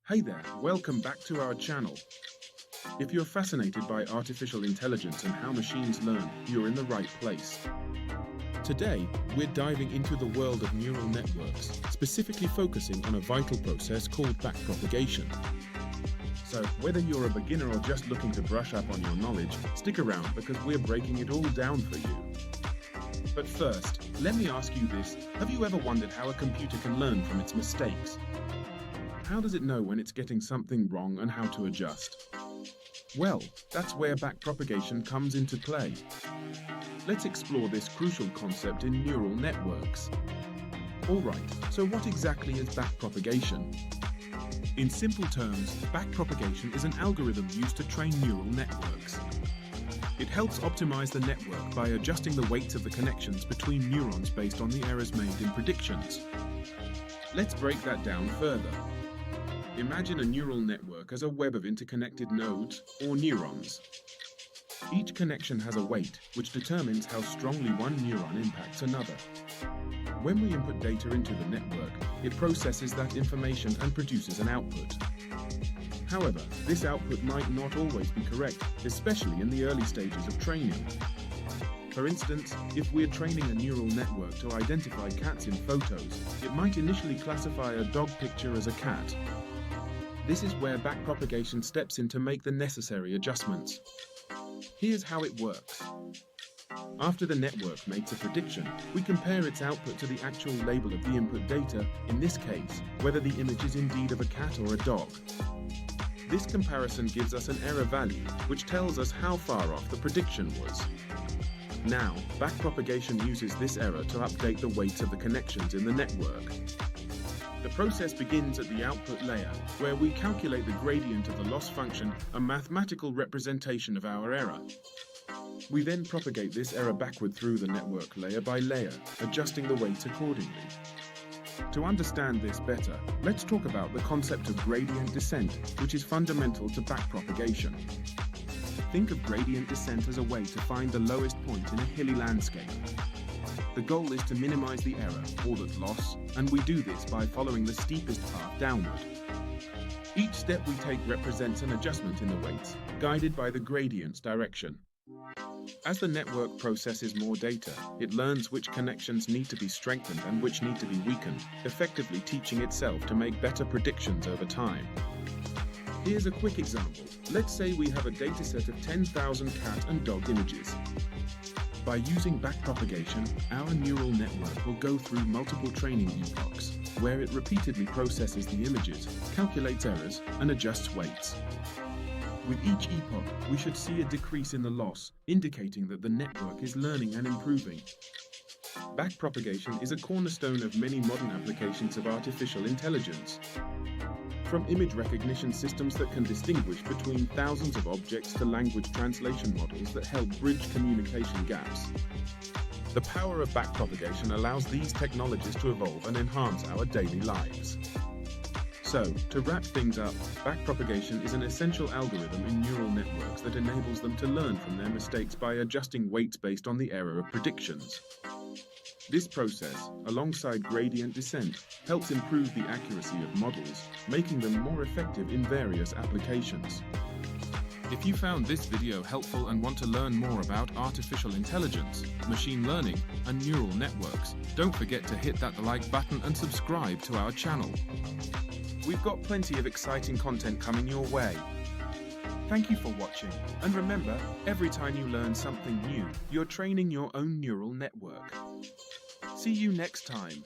Hey there, welcome back to our channel. If you're fascinated by artificial intelligence and how machines learn, you're in the right place. Today, we're diving into the world of neural networks, specifically focusing on a vital process called backpropagation. So, whether you're a beginner or just looking to brush up on your knowledge, stick around because we're breaking it all down for you. But first, let me ask you this: have you ever wondered how a computer can learn from its mistakes? How does it know when it's getting something wrong and how to adjust? Well, that's where backpropagation comes into play. Let's explore this crucial concept in neural networks. Alright, so what exactly is backpropagation? In simple terms, backpropagation is an algorithm used to train neural networks. It helps optimize the network by adjusting the weights of the connections between neurons based on the errors made in predictions. Let's break that down further. Imagine a neural network as a web of interconnected nodes, or neurons. Each connection has a weight, which determines how strongly one neuron impacts another. When we input data into the network, it processes that information and produces an output. However, this output might not always be correct, especially in the early stages of training. For instance, if we're training a neural network to identify cats in photos, it might initially classify a dog picture as a cat. This is where backpropagation steps in to make the necessary adjustments. Here's how it works. After the network makes a prediction, we compare its output to the actual label of the input data, in this case, whether the image is indeed of a cat or a dog. This comparison gives us an error value, which tells us how far off the prediction was. Now, backpropagation uses this error to update the weights of the connections in the network. The process begins at the output layer, where we calculate the gradient of the loss function, a mathematical representation of our error. We then propagate this error backward through the network layer by layer, adjusting the weights accordingly. To understand this better, let's talk about the concept of gradient descent, which is fundamental to backpropagation. Think of gradient descent as a way to find the lowest point in a hilly landscape. The goal is to minimize the error, or the loss, and we do this by following the steepest path downward. Each step we take represents an adjustment in the weights, guided by the gradient's direction. As the network processes more data, it learns which connections need to be strengthened and which need to be weakened, effectively teaching itself to make better predictions over time. Here's a quick example. Let's say we have a dataset of 10,000 cat and dog images. By using backpropagation, our neural network will go through multiple training epochs, where it repeatedly processes the images, calculates errors, and adjusts weights. With each epoch, we should see a decrease in the loss, indicating that the network is learning and improving. Backpropagation is a cornerstone of many modern applications of artificial intelligence. From image recognition systems that can distinguish between thousands of objects to language translation models that help bridge communication gaps. The power of backpropagation allows these technologies to evolve and enhance our daily lives. So, to wrap things up, backpropagation is an essential algorithm in neural networks that enables them to learn from their mistakes by adjusting weights based on the error of predictions. This process, alongside gradient descent, helps improve the accuracy of models, making them more effective in various applications. If you found this video helpful and want to learn more about artificial intelligence, machine learning, and neural networks, don't forget to hit that like button and subscribe to our channel. We've got plenty of exciting content coming your way. Thank you for watching, and remember, every time you learn something new, you're training your own neural network. See you next time.